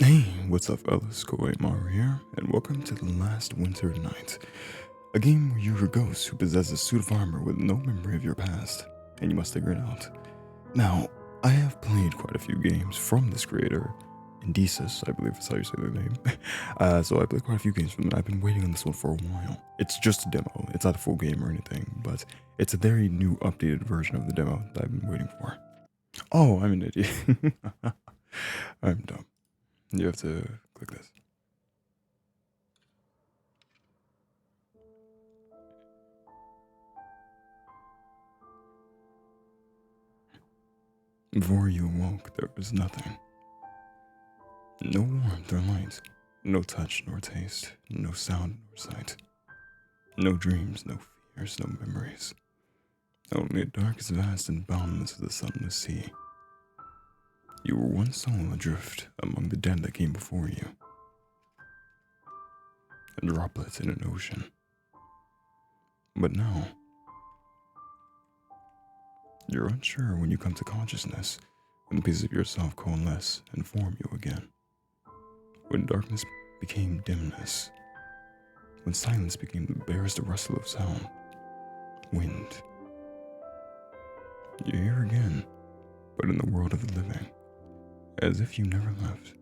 Hey, what's up, fellas? Koei Maru here, and welcome to The Last Winter Night, a game where you're a ghost who possesses a suit of armor with no memory of your past, and you must figure it out. Now, I have played quite a few games from this creator, Indices, I believe that's how you say their name. So I played quite a few games from them, and I've been waiting on this one for a while. It's just a demo, it's not a full game or anything, but it's a very new, updated version of the demo that I've been waiting for. Oh, I'm an idiot. I'm dumb. You have to click this. Before you awoke, there was nothing. No warmth or light, no touch nor taste, no sound nor sight. No dreams, no fears, no memories. Only a darkest vast and boundless of the sunless sea. You were one soul adrift among the dead that came before you. A droplet in an ocean. But now, you're unsure when you come to consciousness, when pieces of yourself coalesce and form you again. When darkness became dimness. When silence became the barest rustle of sound. Wind. You're here again, but in the world of the living. As if you never left.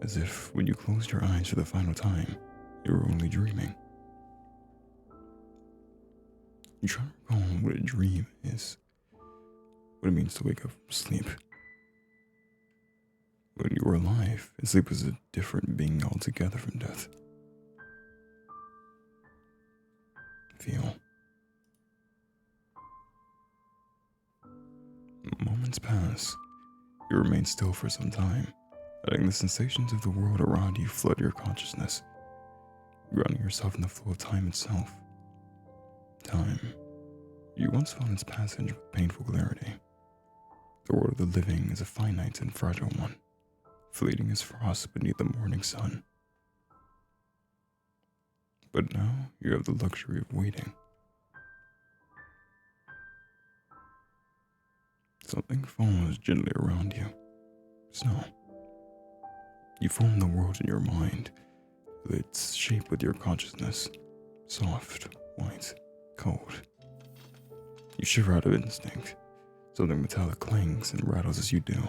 As if, when you closed your eyes for the final time, you were only dreaming. You try to recall what a dream is. What it means to wake up from sleep. When you were alive, sleep was a different being altogether from death. Feel. Moments pass. You remain still for some time, letting the sensations of the world around you flood your consciousness, grounding yourself in the flow of time itself. Time. You once felt its passage with painful clarity. The world of the living is a finite and fragile one, fleeting as frost beneath the morning sun. But now you have the luxury of waiting. Something falls gently around you. Snow. You form the world in your mind, its shape with your consciousness. Soft, white, cold. You shiver out of instinct. Something metallic clings and rattles as you do.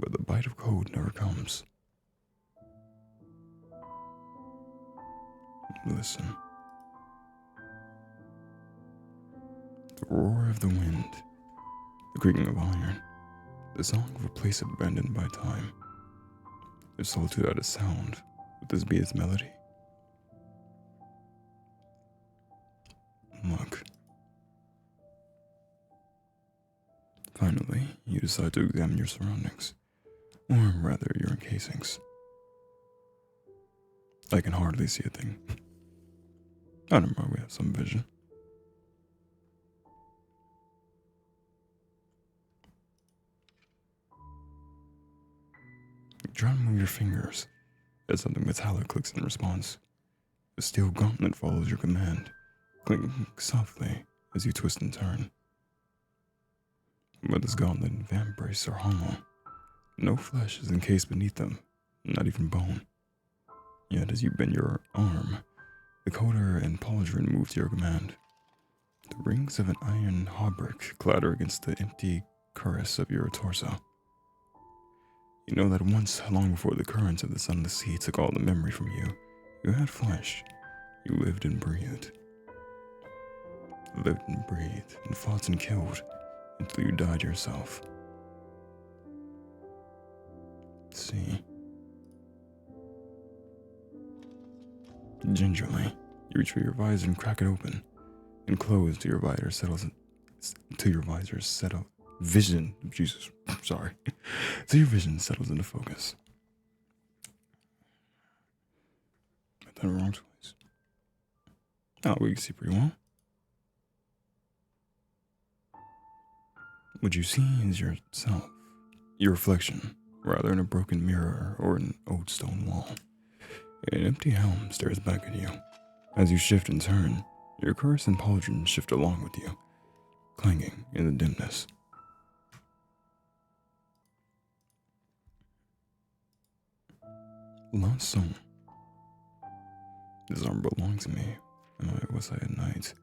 But the bite of cold never comes. Listen. The roar of the wind, the creaking of iron, the song of a place abandoned by time. If solitude had a sound, would this be its melody? Look. Finally, you decide to examine your surroundings, or rather your encasings. I can hardly see a thing. I don't know, we have some vision. You try to move your fingers, as something metallic clicks in response. A steel gauntlet follows your command, clinking softly as you twist and turn. But this gauntlet and vambrace are hollow. No flesh is encased beneath them, not even bone. Yet as you bend your arm, the coder and pauldron move to your command. The rings of an iron hauberk clatter against the empty cuirass of your torso. You know that once, long before the currents of the sunless sea took all the memory from you, you had flesh. You lived and breathed. Lived and breathed, and fought and killed, until you died yourself. See. Gingerly, you reach for your visor and crack it open, and close to your visor settles vision. Jesus, sorry. So your vision settles into focus. Got that wrong twice. Oh, we can see pretty well. What you see is yourself, your reflection, rather in a broken mirror or an old stone wall. An empty helm stares back at you. As you shift and turn, your curse and pauldron shift along with you, clanging in the dimness. Lost soul. This armor belonged to me. And I was I a knight?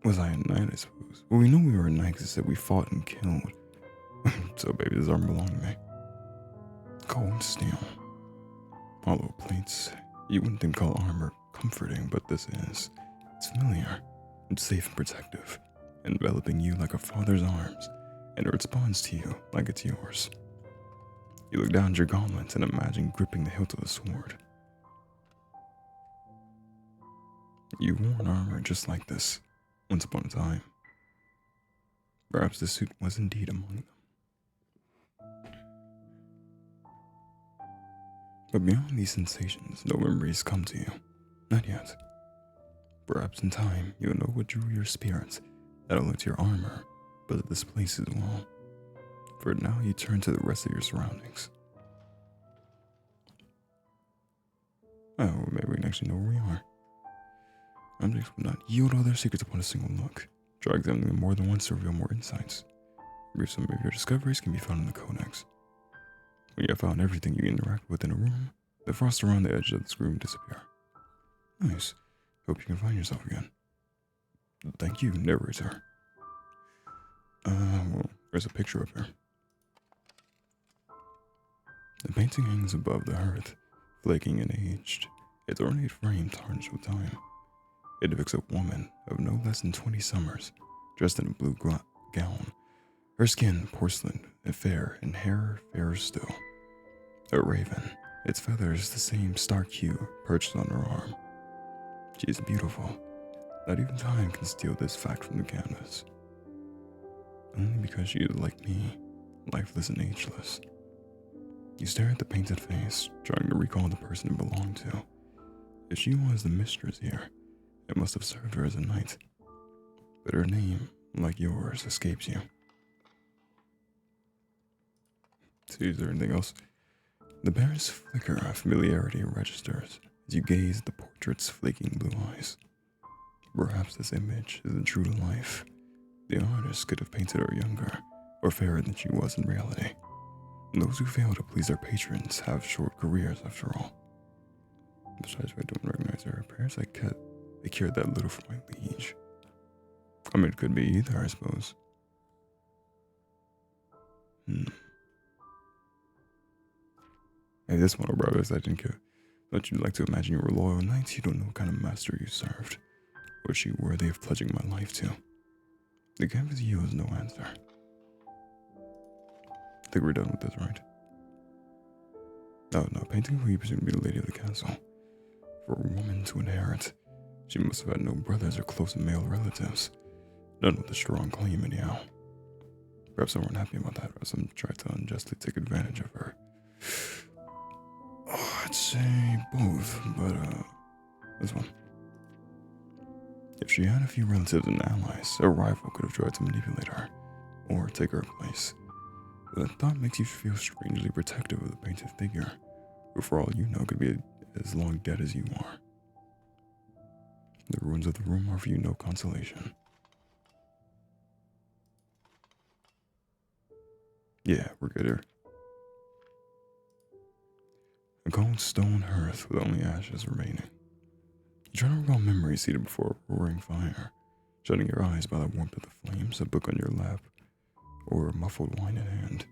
Was I a knight, I suppose? Well, we know we were a knight because we fought and killed. So, baby, this armor belonged to me. Cold steel. Hollow plates. You wouldn't think call armor comforting, but this is. It's familiar. It's safe and protective, enveloping you like a father's arms, and it responds to you like it's yours. You look down at your gauntlets and imagine gripping the hilt of a sword. You've worn armor just like this, once upon a time. Perhaps the suit was indeed among them. But beyond these sensations, no memories come to you. Not yet. Perhaps in time, you'll know what drew your spirits, that'll lead to your armor, but at this place as well. For now, you turn to the rest of your surroundings. Oh, well, maybe we can actually know where we are. Objects will not yield all their secrets upon a single look. Try examining them more than once to reveal more insights. A brief summary of your discoveries can be found in the Codex. When you have found everything you interact with in a room, the frost around the edge of this room disappear. Nice. Hope you can find yourself again. Thank you, narrator. Well, there's a picture up here. The painting hangs above the hearth, flaking and aged, its ornate frame tarnished with time. It depicts a woman of no less than 20 summers, dressed in a blue gown, her skin porcelain and fair, and hair fairer still. A raven, its feathers the same stark hue, perched on her arm. She is beautiful. Not even time can steal this fact from the canvas. Only because she is like me, lifeless and ageless. You stare at the painted face, trying to recall the person it belonged to. If she was the mistress here, it must have served her as a knight. But her name, like yours, escapes you. See, is there anything else? The barest flicker of familiarity registers as you gaze at the portrait's flaking blue eyes. Perhaps this image isn't true to life. The artist could have painted her younger, or fairer than she was in reality. Those who fail to please their patrons have short careers after all. Besides, if I don't recognize her appearance, I cared that little for my liege. I mean, it could be either, I suppose. Hey, this one, brothers, I didn't care. But you'd like to imagine you were loyal knights, you don't know what kind of master you served. Was she worthy of pledging my life to? The canvas yields no answer. I think we're done with this, right? No, painting who you presume to be the lady of the castle. For a woman to inherit, she must have had no brothers or close male relatives. None with a strong claim, anyhow. Perhaps they weren't happy about that, or some tried to unjustly take advantage of her. Oh, I'd say both, but, this one. If she had a few relatives and allies, a rival could have tried to manipulate her, or take her place. That thought makes you feel strangely protective of the painted figure, who for all you know could be as long dead as you are. The ruins of the room offer you no consolation. Yeah, we're good here. A cold stone hearth with only ashes remaining. You try to recall memories seated before a roaring fire, shutting your eyes by the warmth of the flames, a book on your lap, or a muffled wine in hand,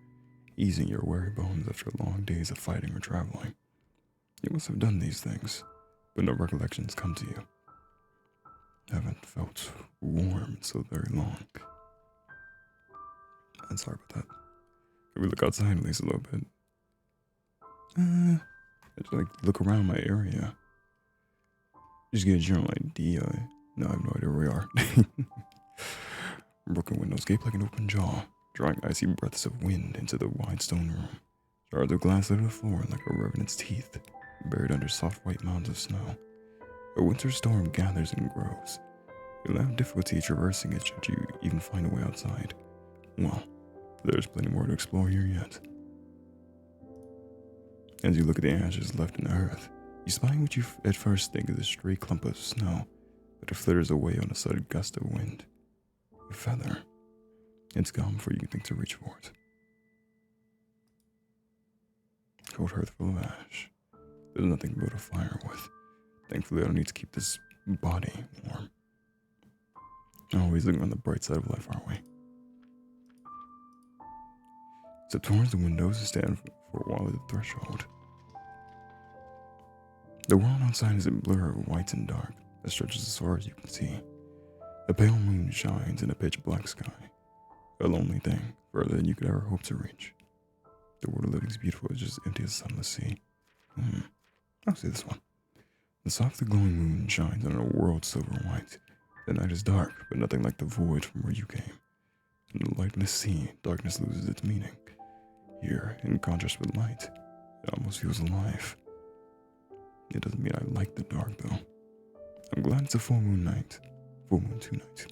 easing your weary bones after long days of fighting or traveling. You must have done these things, but no recollections come to you. Haven't felt warm in so very long. I'm sorry about that. Can we look outside at least a little bit? I just like look around my area. Just get a general idea. No, I have no idea where we are. Broken windows gape like an open jaw, drawing icy breaths of wind into the wide stone room. Shards of glass litter the floor like a revenant's teeth, buried under soft white mounds of snow. A winter storm gathers and grows. You'll have difficulty traversing it should you even find a way outside. Well, there's plenty more to explore here yet. As you look at the ashes left in the earth, you spy what you at first think is a stray clump of snow, but it flitters away on a sudden gust of wind. A feather. It's gone before you can think to reach for it. cold hearth full of ash. There's nothing to build a fire with. Thankfully, I don't need to keep this body warm. Always looking on the bright side of life, aren't we? Step towards the windows and stand for a while at the threshold. The world outside is a blur of white and dark that stretches as far as you can see. A pale moon shines in a pitch black sky, a lonely thing further than you could ever hope to reach. The world of living is beautiful, it's just empty as sunless sea. I'll see this one. The softly glowing moon shines on a world silver white. The night is dark, but nothing like the void from where you came. In the lightless sea, darkness loses its meaning. Here, in contrast with light, it almost feels alive. It doesn't mean I like the dark, though. I'm glad it's a full moon night. Full moon tonight.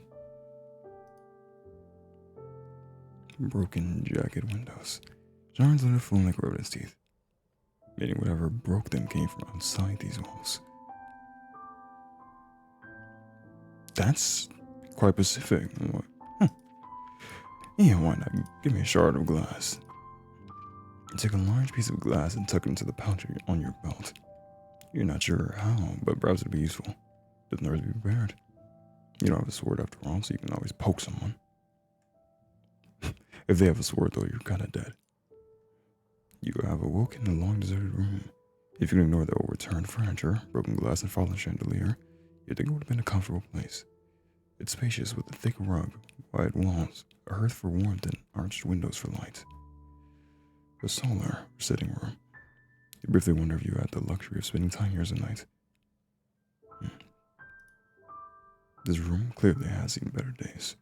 Broken, jagged windows. Shards that are full like rodent's teeth. Meaning whatever broke them came from outside these walls. That's quite specific. Yeah, why not? Give me a shard of glass. You take a large piece of glass and tuck it into the pouch on your belt. You're not sure how, but perhaps it'd be useful. Doesn't hurt to be prepared. You don't have a sword after all, so you can always poke someone. If they have a sword, though, you're kind of dead. You have awoken in a long deserted room. If you can ignore the overturned furniture, broken glass, and fallen chandelier, you'd think it would have been a comfortable place. It's spacious with a thick rug, wide walls, a hearth for warmth, and arched windows for light. A solar sitting room. You briefly wonder if you had the luxury of spending time here as a night. This room clearly has seen better days.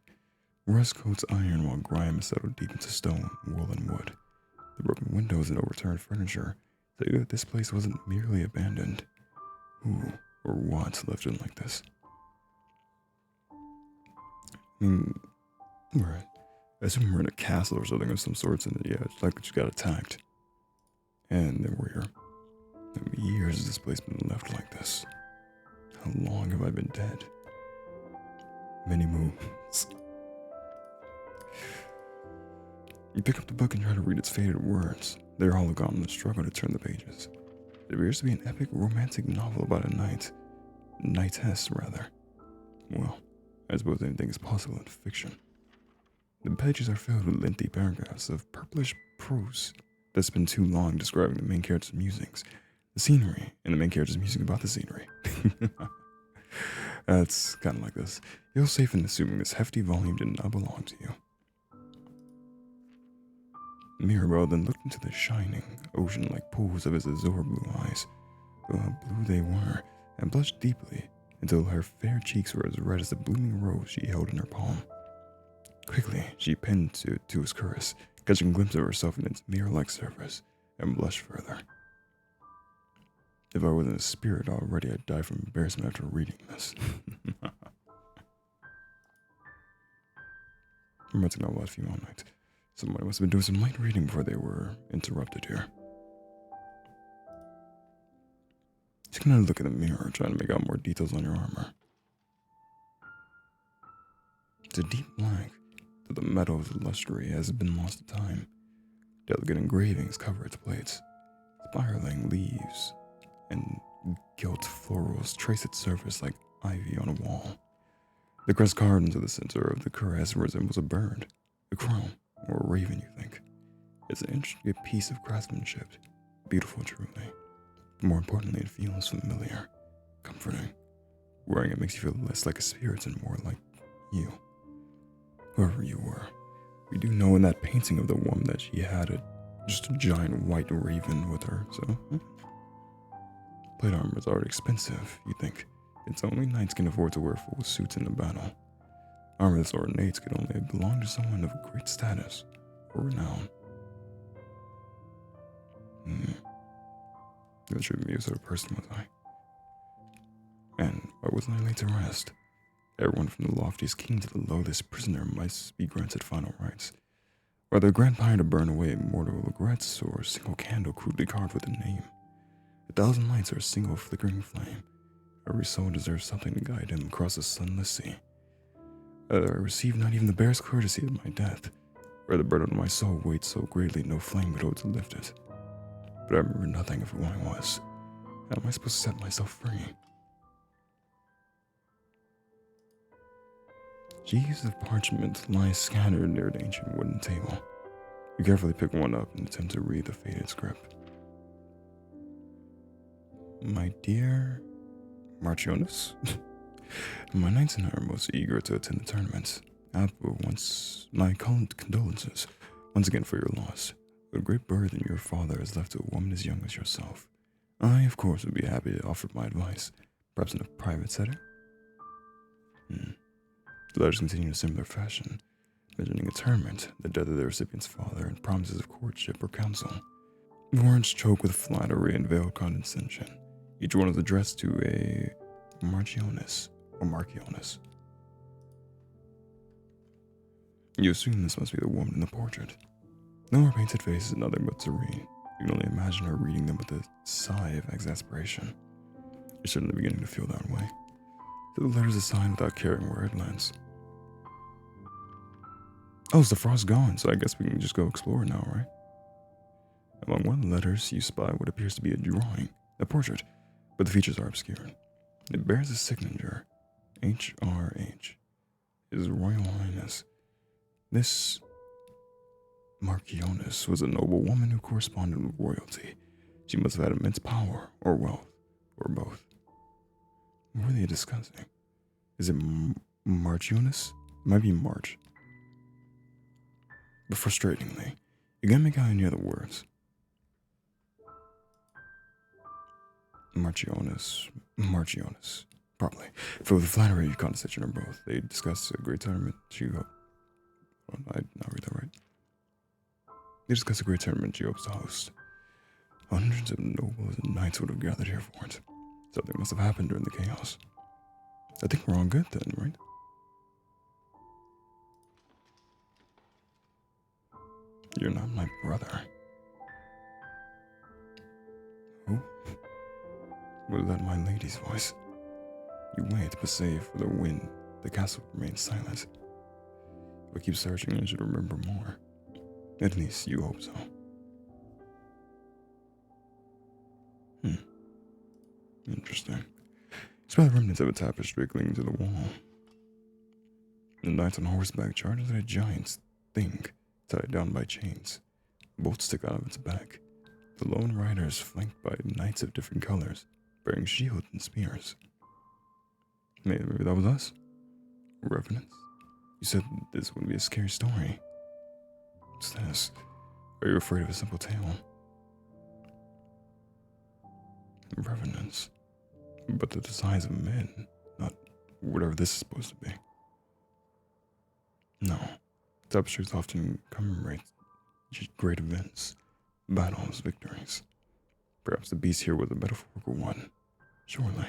Rust coats iron while grime is settled deep into stone, wool, and wood. The broken windows and overturned furniture tell you that this place wasn't merely abandoned. Who or what left it like this? I assume we're in a castle or something of some sorts, and yeah, it's like you got attacked. And then we're here. How many years has this place been left like this? How long have I been dead? Many moons. You pick up the book and try to read its faded words. They're all gone in the struggle to turn the pages. It appears to be an epic romantic novel about a knight. Knightess, rather. Well, I suppose anything is possible in fiction. The pages are filled with lengthy paragraphs of purplish prose that spend too long describing the main character's musings, the scenery, and the main character's musing about the scenery. It's kind of like this. You're safe in assuming this hefty volume did not belong to you. Mirabelle then looked into the shining, ocean-like pools of his azure blue eyes. Blue they were, and blushed deeply until her fair cheeks were as red as the blooming rose she held in her palm. Quickly, she pinned to his caress, catching a glimpse of herself in its mirror-like surface, and blushed further. If I wasn't a spirit already, I'd die from embarrassment after reading this. Romantic novel at female night. Somebody must have been doing some light reading before they were interrupted here. Taking a look at the mirror, trying to make out more details on your armor. It's a deep black, though the metal of the lustre has been lost to time. Delicate engravings cover its plates. Spiraling leaves and gilt florals trace its surface like ivy on a wall. The crest carved into the center of the cuirass resembles a bird, a crow, or a raven, you think. It's an intricate piece of craftsmanship, beautiful truly. But more importantly, it feels familiar, comforting. Wearing it makes you feel less like a spirit and more like you. Whoever you were. We do know in that painting of the woman that she had just a giant white raven with her, so... Plate armor is already expensive, you think. It's only knights can afford to wear full suits in the battle. Armor that's ornate could only belong to someone of great status or renown. That shouldn't be a sort of person, was I? And why wasn't I laid to rest? Everyone from the loftiest king to the lowliest prisoner must be granted final rights. Whether grant fire to burn away mortal regrets or a single candle crudely carved with a name. 1,000 lights are a single flickering flame. Every soul deserves something to guide him across the sunless sea. I receive not even the barest courtesy of my death, where the burden of my soul weighs so greatly no flame could hold to lift it. but I remember nothing of who I was. How am I supposed to set myself free? Sheets of parchment lie scattered near an ancient wooden table. You carefully pick one up and attempt to read the faded script. My dear Marchionus, my knights and I are most eager to attend the tournament. My condolences once again for your loss. What a great burden your father has left to a woman as young as yourself. I, of course, would be happy to offer my advice, perhaps in a private setting. The letters continue in a similar fashion, mentioning a tournament, the death of the recipient's father, and promises of courtship or counsel. The words choke with flattery and veiled condescension. Each one is addressed to a Marchionus or Marchionus. You assume this must be the woman in the portrait. Though her painted face is nothing but serene, you can only imagine her reading them with a sigh of exasperation. You're certainly beginning to feel that way. So the letters aside without caring where it lands. Oh, is the frost gone? So I guess we can just go explore now, right? Among one of the letters, you spy what appears to be a drawing, a portrait, but the features are obscured. It bears a signature, HRH, His Royal Highness. This Marchionus was a noble woman who corresponded with royalty. She must have had immense power, or wealth, or both. What were they discussing? Is it Marchionus? It might be March. But frustratingly, you can't make out any other words. Marchionus. Probably. For the flattery and condescension of both, they discuss a great tournament she hopes. I did not read that right. They discuss a great tournament she hopes to host. Hundreds of nobles and knights would have gathered here for it. Something must have happened during the chaos. I think we're all good then, right? You're not my brother. Who? Was that my lady's voice? You wait, but save for the wind. The castle remains silent. If I keep searching, I should remember more. At least you hope so. Interesting. It's by the remnants of a tapestry clinging to the wall. The knight on horseback charges at a giant thing tied down by chains. Bolts stick out of its back. The lone rider is flanked by knights of different colors, bearing shields and spears. Maybe that was us? Revenants? You said this wouldn't be a scary story. What's this? Are you afraid of a simple tale? Revenants. But they're the size of men, not whatever this is supposed to be. No. Tapestries often commemorate great events, battles, victories. Perhaps the beast here was a metaphorical one. Surely.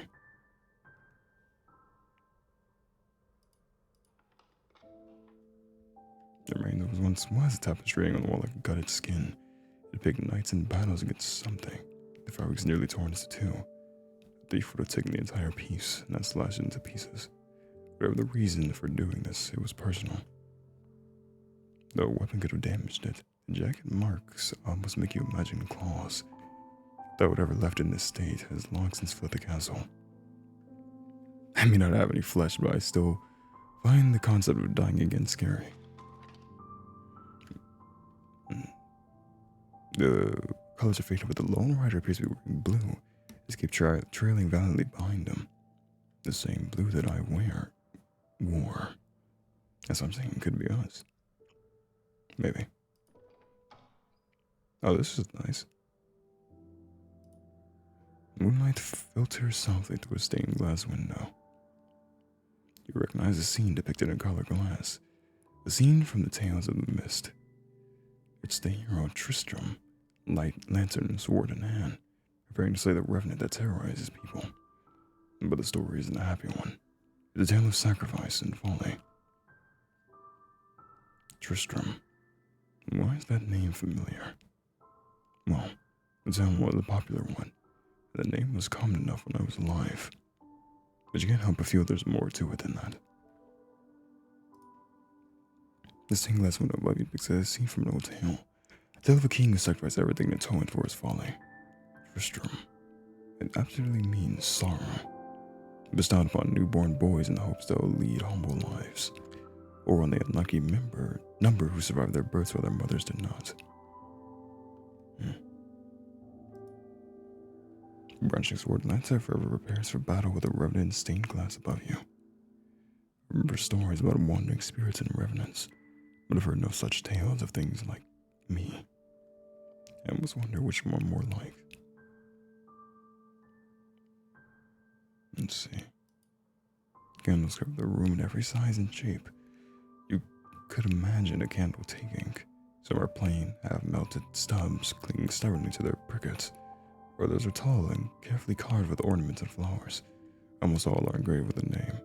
There once was a tapestry on the wall like gutted skin. It depicted knights in battles against something. The fabric's nearly torn into two. The thief would have taken the entire piece and not slashed it into pieces. Whatever the reason for doing this, it was personal. Though a weapon could have damaged it, the jacket marks almost make you imagine the claws. That whatever left it in this state has long since fled the castle. I may not have any flesh, but I still find the concept of dying again scary. The colors are faded, but the lone rider appears to be wearing blue. Just keep trailing valiantly behind him. The same blue that I wore. That's what I'm saying. It could be us. Maybe. Oh, this is nice. Moonlight filters softly through a stained glass window. You recognize the scene depicted in colored glass. The scene from the Tales of the Mist. It's the hero Tristram, light lantern sword in hand, preparing to slay the revenant that terrorizes people. But the story isn't a happy one. It's a tale of sacrifice and folly. Tristram. Why is that name familiar? Well, the tale was a popular one. The name was common enough when I was alive. But you can't help but feel there's more to it than that. The stained glass window above you depicts a scene from an old tale. A tale of a king who sacrificed everything in atonement for his folly. Frustrum. It absolutely means sorrow, bestowed upon newborn boys in the hopes they'll lead humble lives, or on the unlucky number who survived their births while their mothers did not. Branching sword lancer forever prepares for battle with a revenant stained glass above you. Remember stories about wandering spirits and revenants, but I've heard no such tales of things like me. I almost wonder which one I'm more like. Let's see. Candles cover the room in every size and shape. You could imagine a candle taking. Some are plain, half melted stubs clinging stubbornly to their prickets. Others are tall and carefully carved with ornaments and flowers. Almost all are engraved with a name.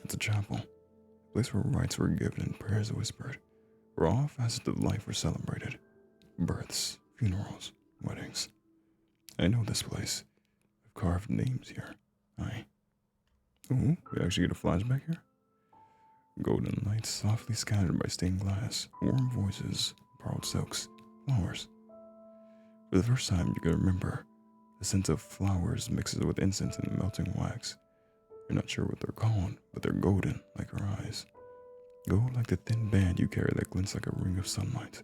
It's a chapel, a place where rites were given and prayers whispered, where all facets of life were celebrated. Births, funerals, weddings. I know this place. I've carved names here. Ooh, we actually get a flashback here? Golden lights softly scattered by stained glass, warm voices, borrowed silks, flowers. For the first time you can remember, the scent of flowers mixes with incense and melting wax. You're not sure what they're called, but they're golden like her eyes. Gold like the thin band you carry that glints like a ring of sunlight.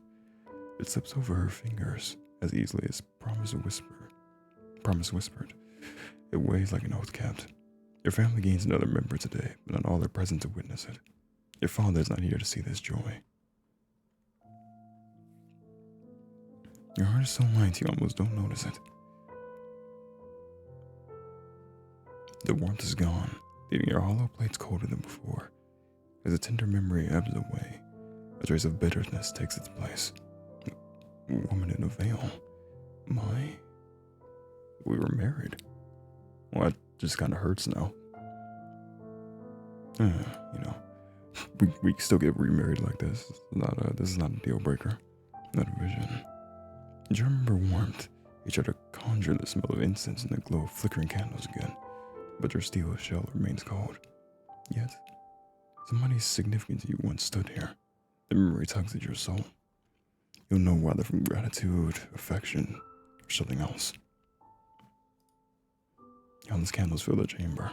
It slips over her fingers as easily as promise whispered. It weighs like an oath kept. Your family gains another member today, but not all are present to witness it. Your father is not here to see this joy. Your heart is so light you almost don't notice it. The warmth is gone, leaving your hollow plates colder than before. As a tender memory ebbs away, a trace of bitterness takes its place. Woman in a veil. We were married. Well, it just kind of hurts now. We still get remarried like this. This is not a deal breaker. Not a vision. Do you remember warmth? You try to conjure the smell of incense and the glow of flickering candles again, but your steel shell remains cold. Yet, somebody significant to you once stood here. The memory tugs at your soul. You'll know whether from gratitude, affection, or something else. Countless candles fill the chamber.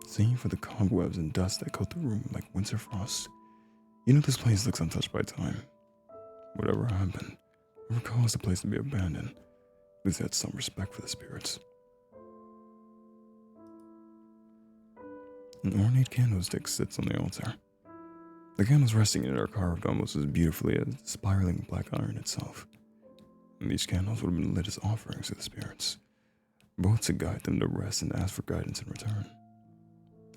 Seeing for the cobwebs and dust that coat the room like winter frost, you know this place looks untouched by time. Whatever happened, whatever caused the place to be abandoned, at least had some respect for the spirits. An ornate candlestick sits on the altar. The candles resting in it are carved almost as beautifully as the spiraling black iron itself. And these candles would have been lit as offerings to the spirits, both to guide them to rest and ask for guidance in return.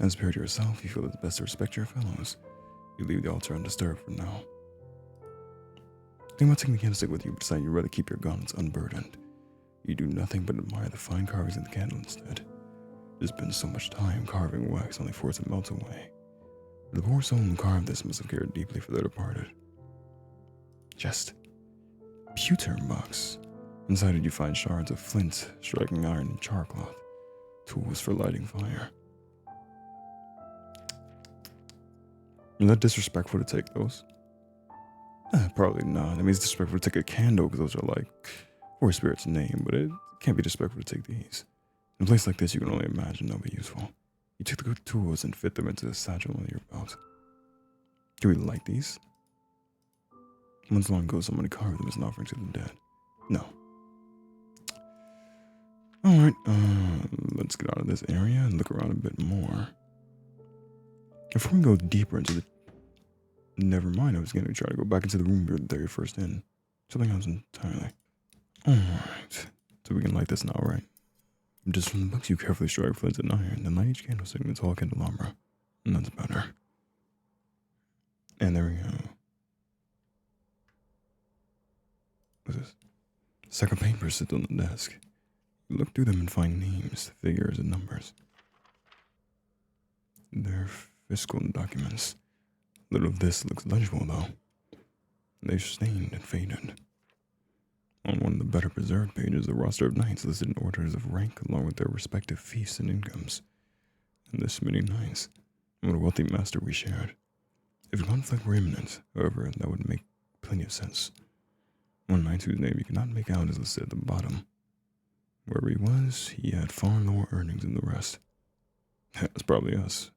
As spirit yourself, you feel it's best to respect your fellows. You leave the altar undisturbed for now. Think about taking the candlestick with you, but decide you'd rather keep your guns unburdened. You do nothing but admire the fine carvings in the candle instead. There's been so much time carving wax only for it to melt away. The poor soul who carved this must have cared deeply for their departed. Chest. Pewter box. Inside it you find shards of flint, striking iron, and charcloth. Tools for lighting fire. Is that disrespectful to take those? Probably not. I mean, it's disrespectful to take a candle because those are like for a spirit's name, but it can't be disrespectful to take these. In a place like this, you can only imagine they'll be useful. You took the good tools and fit them into the satchel on your belt. Do we like these? Months long ago, somebody carved them as an offering to the dead. No. Alright, let's get out of this area and look around a bit more. Before we go deeper into the... Never mind, I was going to try to go back into the room we were there first in. Something else entirely. Alright, so we can light this now, right? Just from the books, you carefully strike flint and iron, then light each candlestick in a tall candelabra. And that's better. And there we go. What's this? Stack of papers sit on the desk. You look through them and find names, figures, and numbers. They're fiscal documents. Little of this looks legible, though. They've stained and faded. On one of the better preserved pages, the roster of knights listed in orders of rank along with their respective feasts and incomes. And this many knights, and what a wealthy master we shared. If conflict were imminent, however, that would make plenty of sense. One knight whose name you cannot make out is listed at the bottom. Wherever he was, he had far lower earnings than the rest. That's probably us.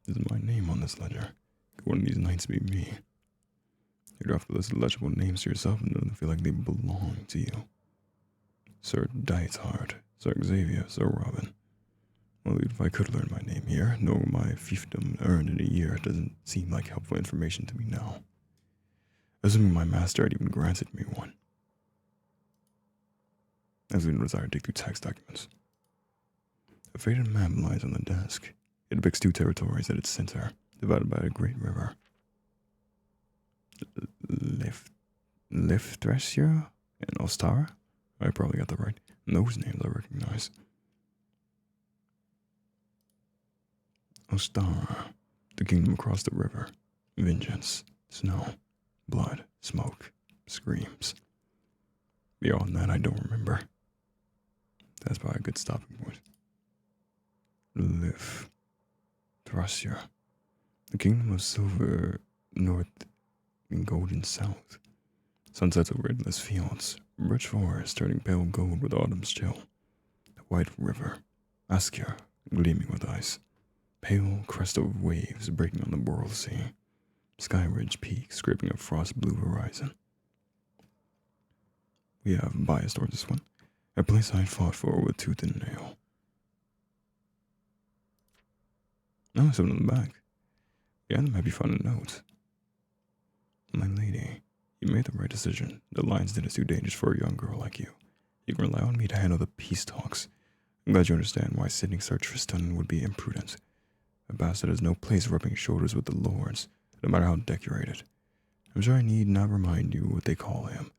This is my name on this ledger. Could one of these knights be me? You draw off the list of legible names to yourself and doesn't feel like they belong to you. Sir Dietzhard, Sir Xavier, Sir Robin. Well, if I could learn my name here, know my fiefdom earned in a year doesn't seem like helpful information to me now. Assuming my master had even granted me one. As we desire to dig through tax documents. A faded map lies on the desk. It depicts two territories at its center, divided by a great river. Lifthrassia and Ostara? I probably got that right. Those names I recognize. Ostara, the kingdom across the river. Vengeance, snow, blood, smoke, screams. Beyond that, I don't remember. That's probably a good stopping point. Lifthrassia, the kingdom of silver north and golden south. Sunsets over endless fields, rich forests turning pale gold with autumn's chill. The white river, Askja, gleaming with ice. Pale crest of waves breaking on the Boral Sea. Sky ridge peaks scraping a frost blue horizon. We have bias towards this one. A place I'd fought for with tooth and nail. Oh, something on the back. Yeah, that might be fun to note. My lady, you made the right decision. The Lion's Den is too dangerous for a young girl like you. You can rely on me to handle the peace talks. I'm glad you understand why sending Sir Tristan would be imprudent. A bastard has no place rubbing shoulders with the lords, no matter how decorated. I'm sure I need not remind you what they call him.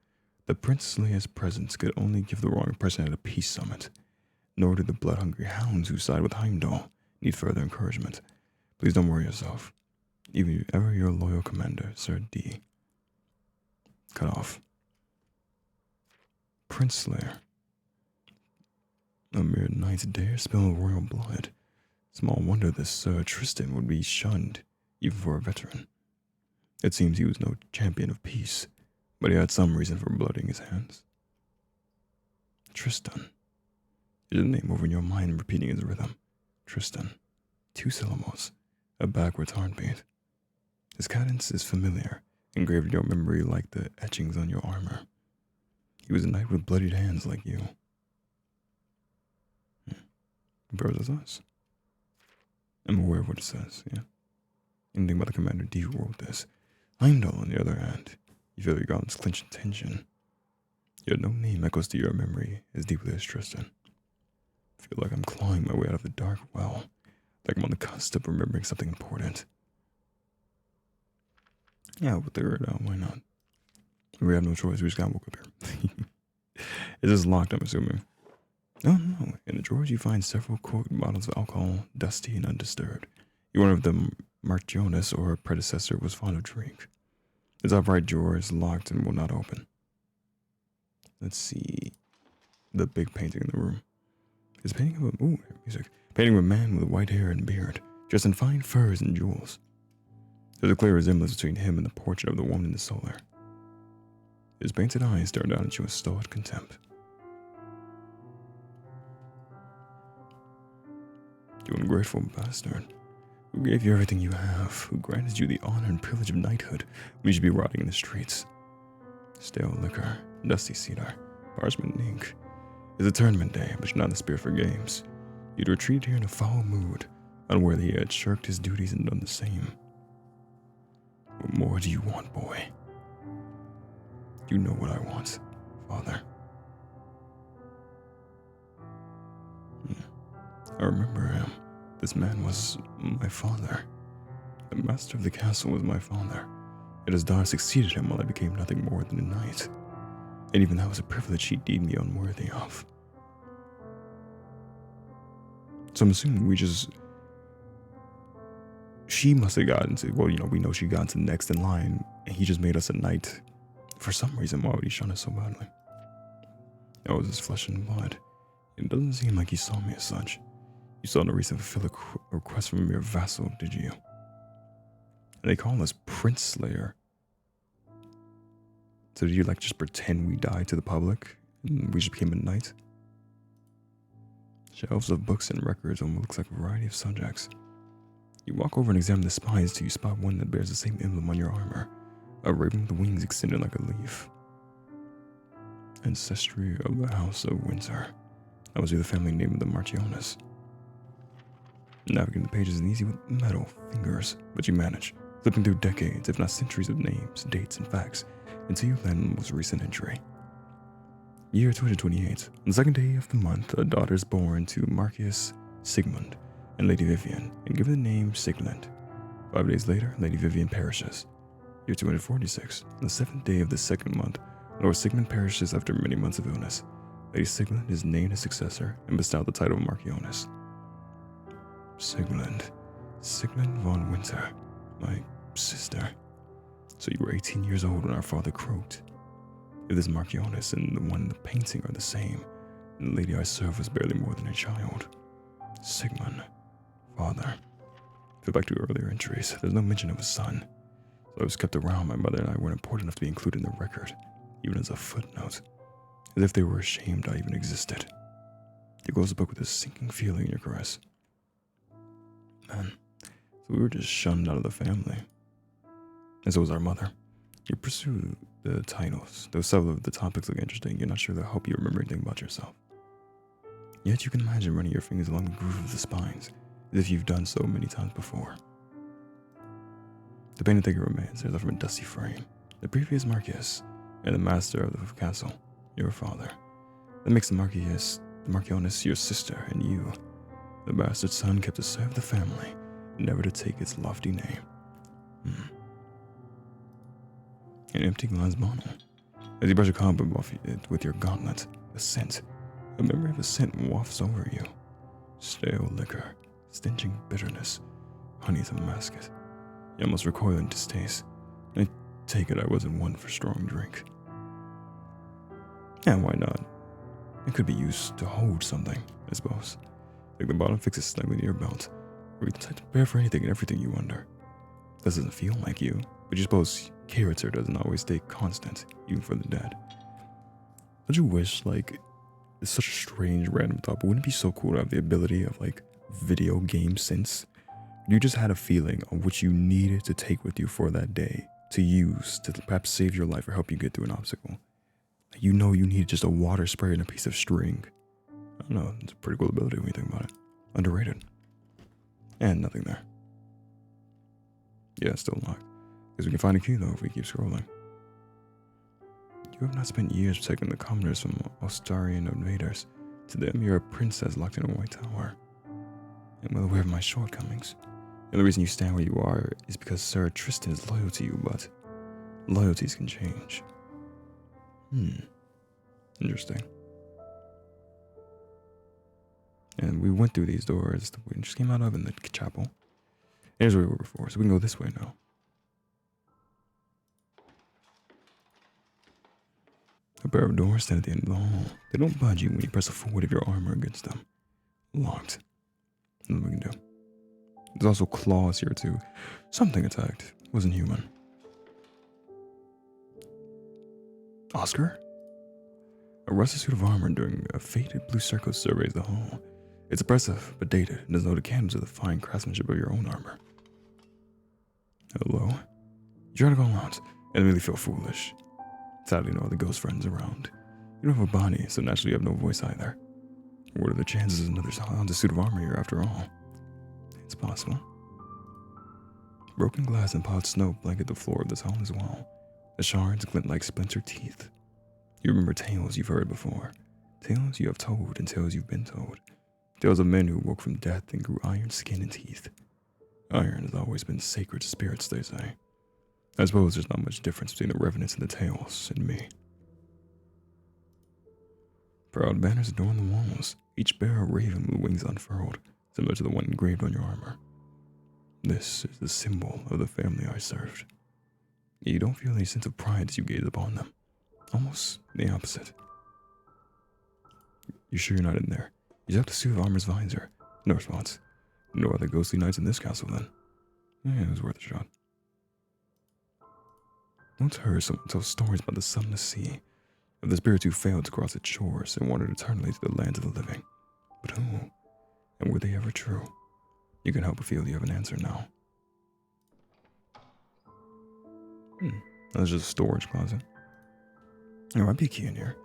The Prince Slayer's presence could only give the wrong impression at a peace summit. Nor do the blood-hungry hounds who side with Heimdall need further encouragement. Please don't worry yourself. Even ever your loyal commander, Sir D. Cut off. Prince Slayer. A mere knight's dare spill royal blood. Small wonder this Sir Tristan would be shunned, even for a veteran. It seems he was no champion of peace, but he had some reason for blooding his hands. Tristan. Is a name over in your mind repeating his rhythm. Tristan. 2 syllables. A backwards heartbeat. His cadence is familiar, engraved in your memory like the etchings on your armor. He was a knight with bloodied hands like you. Compares as us. I'm aware of what it says, yeah. Anything about the Commander D who wrote this. Heimdall, on the other hand, you feel your gods clench in tension. Yet no name echoes to your memory as deeply as Tristan. I feel like I'm clawing my way out of the dark well, like I'm on the cusp of remembering something important. Yeah, we'll figure it out, why not? We have no choice, we just gotta walk up here. It's just locked, I'm assuming. Oh no, in the drawers you find several corked bottles of alcohol, dusty and undisturbed. One of them, Mark Jonas or her predecessor, was fond of drink. His upright drawer is locked and will not open. Let's see. The big painting in the room. His painting of a music. Painting of a man with white hair and beard, dressed in fine furs and jewels. There's a clear resemblance between him and the portrait of the woman in the solar. His painted eyes stared down at you with stoic contempt. You ungrateful bastard. Who gave you everything you have? Who granted you the honor and privilege of knighthood when you should be rotting in the streets? Stale liquor, dusty cedar, parchment ink. It's a tournament day, but you're not in the spirit for games. You'd retreat here in a foul mood, unaware that he had shirked his duties and done the same. What more do you want, boy? You know what I want, father. I remember him. This man was my father. The master of the castle was my father. Yet his daughter succeeded him while I became nothing more than a knight. And even that was a privilege he deemed me unworthy of. So I'm assuming she must have gotten to, well, we know she got to next in line, and he just made us a knight. For some reason, why would he shun us so badly? That was his flesh and blood. It doesn't seem like he saw me as such. You saw no reason to fulfill a request from a mere vassal, did you? And they call us Prince Slayer. So did you like just pretend we died to the public and we just became a knight? Shelves of books and records on what looks like a variety of subjects. You walk over and examine the spines till you spot one that bears the same emblem on your armor, a raven with wings extended like a leaf. Ancestry of the House of Windsor. That was the family name of the Marchioness. Navigating the pages is easy with metal fingers, but you manage, flipping through decades, if not centuries of names, dates, and facts, until you land on the most recent entry. Year 228. On the second day of the month, a daughter is born to Marquis Sigmund and Lady Vivian, and given the name Sigland. 5 days later, Lady Vivian perishes. Year 246. On the 7th day of the second month, Lord Sigmund perishes after many months of illness. Lady Sigland is named his successor and bestowed the title of Marchioness. Sigland von Winter, my sister. So you were 18 years old when our father croaked. If this Marchioness and the one in the painting are the same, then the lady I serve was barely more than a child. Sigmund, father. Feel back to earlier entries, there's no mention of a son. So I was kept around. My mother and I weren't important enough to be included in the record, even as a footnote, as if they were ashamed I even existed. You close the book with a sinking feeling in your caress. Man, so we were just shunned out of the family. And so was our mother. You pursue the titles, though several of the topics look interesting, you're not sure they'll help you remember anything about yourself. Yet you can imagine running your fingers along the groove of the spines, as if you've done so many times before. The painted figure remains there from a dusty frame. The previous Marquis, and the master of the castle, your father. That makes the Marchioness your sister, and you, the bastard son kept to serve the family, never to take its lofty name. An empty glass bottle. As you brush a cobweb off it with your gauntlet, a memory of a scent wafts over you. Stale liquor, stenching bitterness, honey to mask it. You almost recoil in distaste. I take it I wasn't one for strong drink. Yeah, why not? It could be used to hold something, I suppose. Take the bottle, fix it snugly to your belt, or you can prepare for anything and everything you wonder. This doesn't feel like you, but you suppose character doesn't always stay constant, even for the dead. Don't you wish, like, it's such a strange random thought, but wouldn't it be so cool to have the ability of, like, video game sense? You just had a feeling of what you needed to take with you for that day, to use, to perhaps save your life or help you get through an obstacle. You know you need just a water spray and a piece of string. I don't know, it's a pretty cool ability when you think about it. Underrated. And nothing there. Yeah, still locked. Because we can find a key though if we keep scrolling. You have not spent years protecting the commoners from Ostarian invaders. To them, you're a princess locked in a white tower. I'm well aware of my shortcomings. And the reason you stand where you are is because Sir Tristan is loyal to you, but loyalties can change. Interesting. And we went through these doors that we just came out of in the chapel. Here's where we were before, so we can go this way now. A pair of doors stand at the end of the hall. They don't budge you when you press the forward of your armor against them. Locked. Nothing we can do. There's also claws here too. Something attacked. Wasn't human. Oscar? A rusty suit of armor during a faded blue circle surveys the hall. It's impressive, but dated, and does not account to the fine craftsmanship of your own armor. Hello? You try to call out, and immediately feel foolish. Sadly, no other ghost friends around. You don't have a body, so naturally you have no voice either. What are the chances of another haunted suit of armor here after all? It's possible. Broken glass and piled snow blanket the floor of this hall as well. The shards glint like splintered teeth. You remember tales you've heard before. Tales you have told and tales you've been told. Tales of men who woke from death and grew iron skin and teeth. Iron has always been sacred to spirits, they say. I suppose there's not much difference between the revenants and the tales and me. Proud banners adorn the walls. Each bear a raven with wings unfurled, similar to the one engraved on your armor. This is the symbol of the family I served. Yet you don't feel any sense of pride as you gaze upon them. Almost the opposite. You sure you're not in there? You have the suit of armor's visor. No response. No other ghostly knights in this castle then. Yeah, it was worth a shot. once heard someone tell stories about the sunless sea, of the spirits who failed to cross its shores and wandered eternally to the lands of the living. But who? And were they ever true? You can help but feel you have an answer now. That's just a storage closet. There might be a key in here.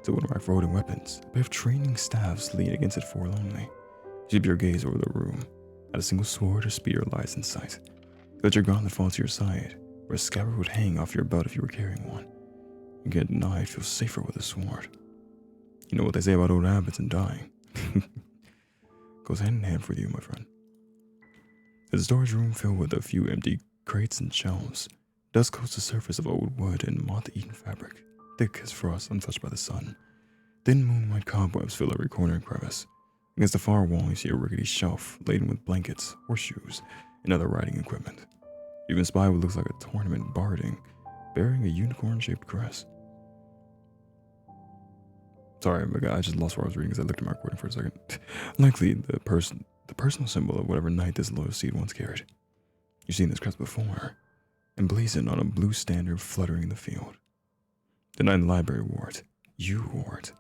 To one of my folding weapons. A pair of training staffs lean against it forlornly. Keep your gaze over the room. Not a single sword or spear lies in sight. Let your gauntlet fall to your side, where a scabbard would hang off your belt if you were carrying one. You can't deny it feels safer with a sword. You know what they say about old habits and dying. Goes hand in hand for you, my friend. There's a storage room filled with a few empty crates and shelves. Dust coats the surface of old wood and moth-eaten fabric, thick as frost untouched by the sun. Thin moonlight cobwebs fill every corner and crevice. Against the far wall, you see a rickety shelf laden with blankets, horseshoes, and other riding equipment. You even spy what looks like a tournament barding, bearing a unicorn-shaped crest. Sorry, I just lost where I was reading because I looked at my recording for a second. Likely the personal symbol of whatever knight this loyal seed once carried. You've seen this crest before, emblazoned on a blue standard fluttering in the field. The knight in the library wore it. You wore it.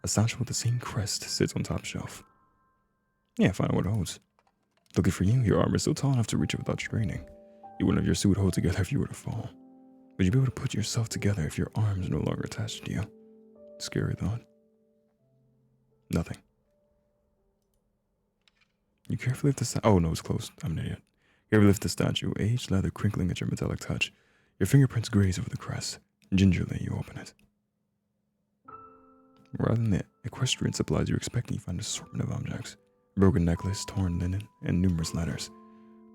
A satchel with the same crest sits on top shelf. Yeah, find out what it holds. Lucky for you, your armor is still tall enough to reach it without straining. You wouldn't have your suit hold together if you were to fall. But you'd be able to put yourself together if your arms are no longer attached to you. Scary thought. Nothing. You carefully lift the statue. Oh no, it's closed. I'm an idiot. Carefully lift the statue, aged leather crinkling at your metallic touch. Your fingerprints graze over the crest. Gingerly, you open it. Rather than the equestrian supplies you're expecting, you find an assortment of objects. A broken necklace, torn linen, and numerous letters.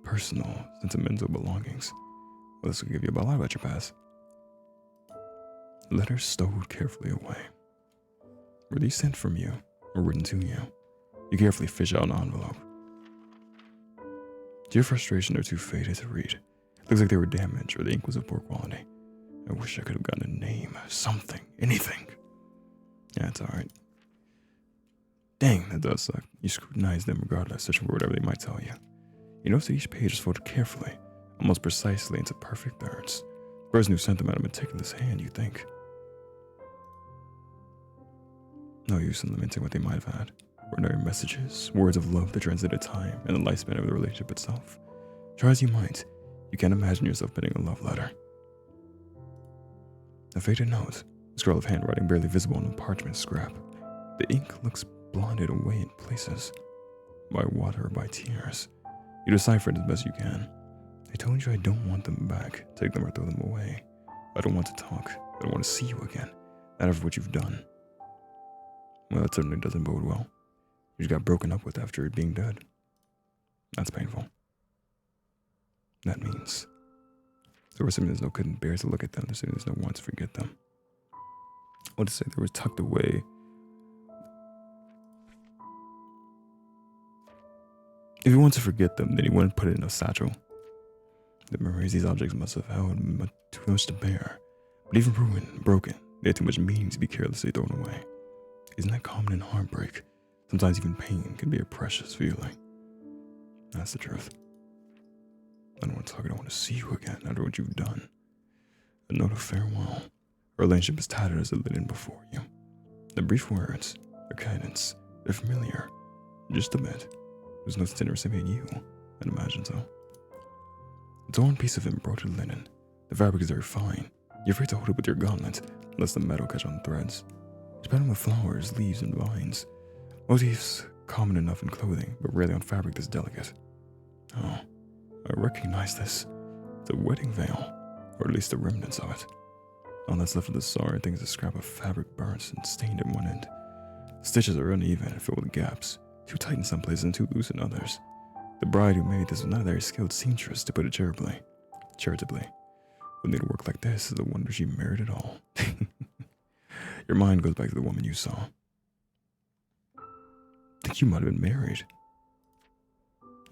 Personal, sentimental belongings. Well, this will give you a lot about your past. Letters stowed carefully away. Were these sent from you, or written to you? You carefully fish out an envelope. To your frustration, they're too faded to read. Looks like they were damaged, or the ink was of poor quality. I wish I could have gotten a name, something, anything. Yeah, it's alright. Dang, that does suck. You scrutinize them regardless, searching for whatever they might tell you. You notice that each page is folded carefully, almost precisely into perfect thirds. The person who sent them had a meticulous hand, you think. No use in lamenting what they might have had. Ordinary messages, words of love that transcended time and the lifespan of the relationship itself. Try as you might, you can't imagine yourself penning a love letter. A faded note, a scroll of handwriting barely visible on a parchment scrap. The ink looks blotted away in places, by water or by tears. You decipher it as best you can. I told you I don't want them back. Take them or throw them away. I don't want to talk. I don't want to see you again. Not after what you've done. Well, that certainly doesn't bode well. You just got broken up with after it being dead. That's painful. That means there was something there's no couldn't bear to look at them. There's no want to forget them. I want to say they were tucked away. If you want to forget them, then you wouldn't put it in a satchel. The memories these objects must have held too much to bear. But even ruined, broken, they had too much meaning to be carelessly thrown away. Isn't that common in heartbreak? Sometimes even pain can be a precious feeling. That's the truth. I don't want to talk, I don't want to see you again after what you've done. A note of farewell. Our relationship is tattered as it lit in before you. The brief words, their cadence, they're familiar. Just a bit. There's no tender recipient you, I'd imagine so. A torn piece of embroidered linen. The fabric is very fine. You're afraid to hold it with your gauntlet, lest the metal catch on the threads. It's patterned with flowers, leaves, and vines. Motifs common enough in clothing, but rarely on fabric this delicate. Oh, I recognize this. It's a wedding veil, or at least the remnants of it. All that's left of the sorry thing is a scrap of fabric burnt and stained at one end. Stitches are uneven and filled with gaps, too tight in some places and too loose in others. The bride who made this was not a very skilled seamstress, to put it charitably. Wouldn't need work like this is a wonder she married at all. Your mind goes back to the woman you saw. Think you might have been married.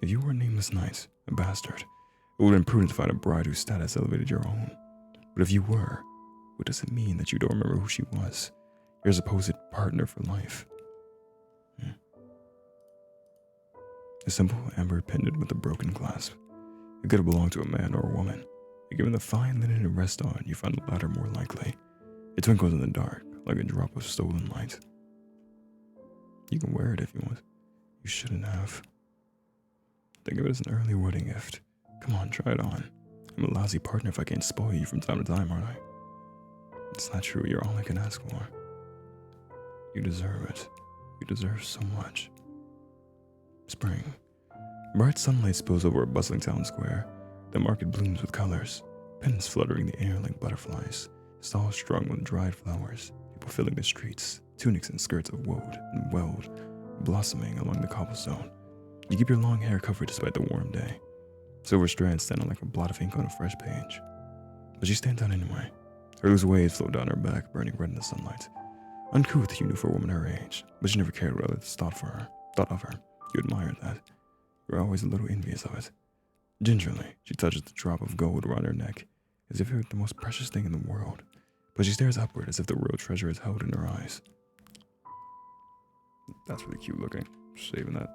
If you were a nameless knight, a bastard, it would have been prudent to find a bride whose status elevated your own. But if you were, what does it mean that you don't remember who she was? Your supposed partner for life. A simple amber pendant with a broken clasp. It could have belonged to a man or a woman. And given the fine linen to rest on, you find the latter more likely. It twinkles in the dark, like a drop of stolen light. You can wear it if you want. You shouldn't have. Think of it as an early wedding gift. Come on, try it on. I'm a lousy partner if I can't spoil you from time to time, aren't I? It's not true, you're all I can ask for. You deserve it. You deserve so much. Spring. Bright sunlight spills over a bustling town square. The market blooms with colors, pennants fluttering the air like butterflies, stalls strung with dried flowers, people filling the streets, tunics and skirts of woad and weld, blossoming along the cobblestone. You keep your long hair covered despite the warm day. Silver strands stand out like a blot of ink on a fresh page. But she stands out anyway. Her loose waves flow down her back, burning red in the sunlight. Uncouth, you knew for a woman her age, but you never cared what others thought of her. You admired that. You were always a little envious of it. Gingerly, she touches the drop of gold around her neck, as if it were the most precious thing in the world. But she stares upward as if the real treasure is held in her eyes. That's really cute looking. Saving that.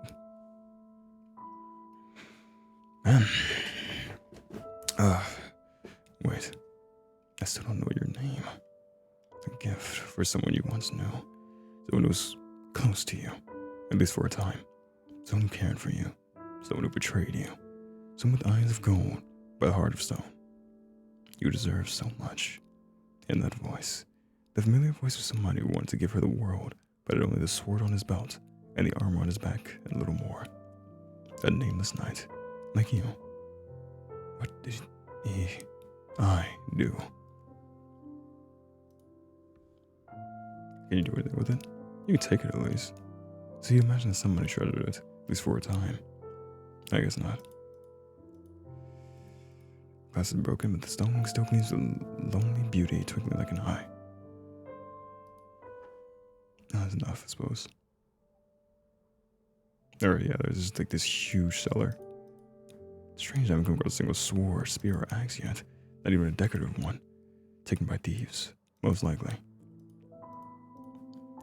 Man. Wait. I still don't know your name. A gift for someone you once knew. Someone who was close to you. At least for a time. Someone who cared for you. Someone who betrayed you. Someone with eyes of gold, but a heart of stone. You deserve so much. In that voice. The familiar voice of somebody who wanted to give her the world, but had only the sword on his belt, and the armor on his back, and a little more. A nameless knight. Like you. What did I do? Can you do anything with it? You can take it at least. So you imagine somebody shredded it, at least for a time. I guess not. Glass is broken, but the stone still gleams with lonely beauty twinkling like an eye. That's enough, I suppose. Alright, yeah, there's just like this huge cellar. Strange I haven't come across a single sword, spear, or axe yet. Not even a decorative one. Taken by thieves, most likely.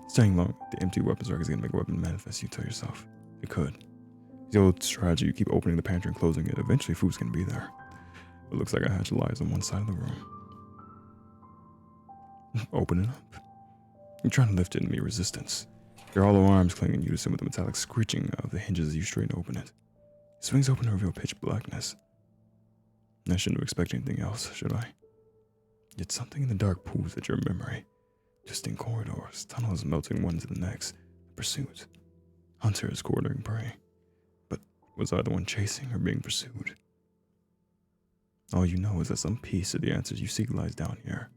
Staying long, the empty weapons rack is gonna make a weapon manifest, you tell yourself. It could. The old strategy, you keep opening the pantry and closing it. Eventually food's gonna be there. It looks like a hatch lies on one side of the room. Open it up. You're trying to lift it and meet resistance. Your hollow arms cling in unison with the metallic screeching of the hinges as you straighten open it. It swings open to reveal pitch blackness. I shouldn't have expected anything else, should I? Yet something in the dark pulls at your memory. Distinct corridors, tunnels melting one into the next. Pursuit. Hunters quartering prey. But was I the one chasing or being pursued? All you know is that some piece of the answers you seek lies down here.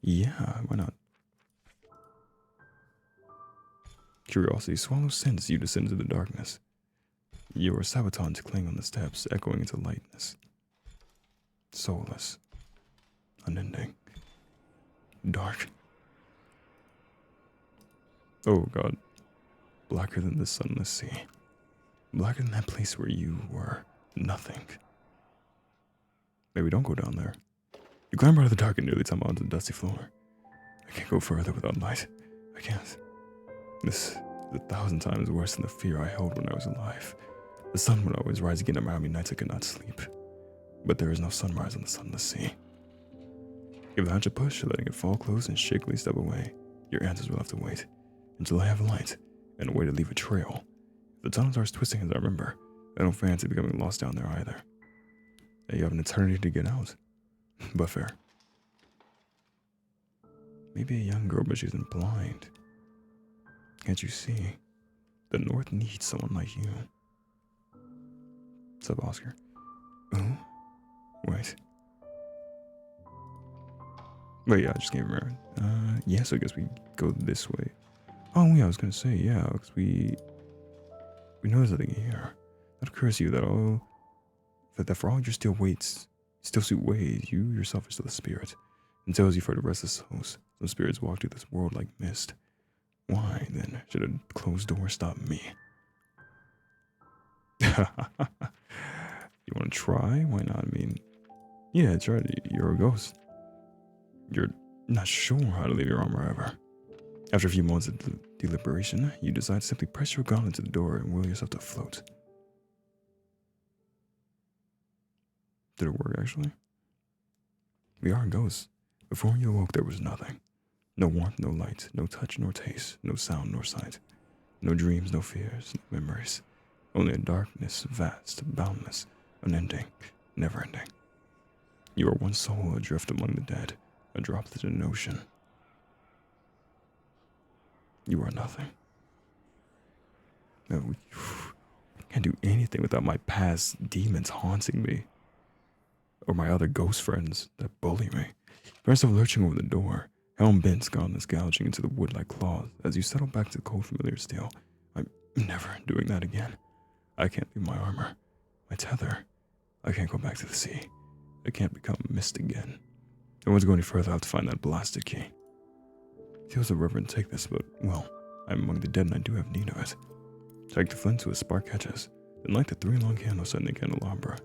Yeah, why not? Curiosity swallows sense as you descend into the darkness. Your sabatons cling on the steps, echoing into lightness. Soulless. Unending. Dark. Oh god. Blacker than the sunless sea. Blacker than that place where you were. Nothing. Maybe don't go down there. You climb out of the dark and nearly tumble onto the dusty floor. I can't go further without light. I can't. This is 1,000 times worse than the fear I held when I was alive. The sun would always rise again around me nights I could not sleep. But there is no sunrise on the sunless sea. Give the hatch a push, letting it fall close and shakily step away. Your answers will have to wait until I have light and a way to leave a trail. If the tunnel starts twisting as I remember, I don't fancy becoming lost down there either. And you have an eternity to get out. But fair. Maybe a young girl, but she's blind. Can't you see? The North needs someone like you. What's up, Oscar? Oh? Wait. Wait, yeah, I just can't remember. Yeah, so I guess we go this way. Oh, yeah, I was gonna say, yeah, because we know there's nothing here. That occurs to you that for all your still suit ways, you yourself are still a spirit. And tells you for the rest of souls, some spirits walk through this world like mist. Why, then, should a closed door stop me? You want to try? Why not? I mean, yeah, it's right. You're a ghost. You're not sure how to leave your armor ever. After a few moments of deliberation, you decide to simply press your gauntlet to the door and will yourself to float. Did it work, actually? We are ghosts. Before you awoke, there was nothing. No warmth, no light, no touch, nor taste, no sound, nor sight. No dreams, no fears, no memories. Only a darkness, vast, boundless, unending, never-ending. You are one soul adrift among the dead, a drop in an ocean. You are nothing. No, can't do anything without my past demons haunting me, or my other ghost friends that bully me. Parents of lurching over the door, helm bent, gauntlets gouging into the wood like claws. As you settle back to the cold, familiar steel, I'm never doing that again. I can't leave my armor, my tether. I can't go back to the sea. I can't become mist again. I won't go any further. I have to find that blasted key. It feels irreverent to take this, but, well, I'm among the dead and I do have need of it. Strike the flint to a spark catches, then light the 3 long candles set in the candelabra.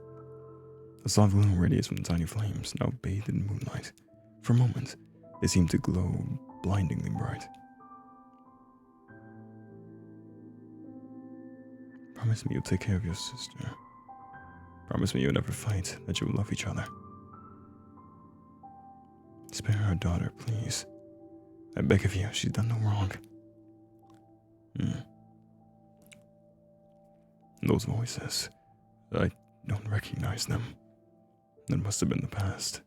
A soft glow radiates from the tiny flames, now bathed in moonlight. For a moment, they seem to glow blindingly bright. Promise me you'll take care of your sister. Promise me you'll never fight, that you will love each other. Spare our daughter, please. I beg of you, she's done no wrong. Those voices, I don't recognize them. That must have been the past.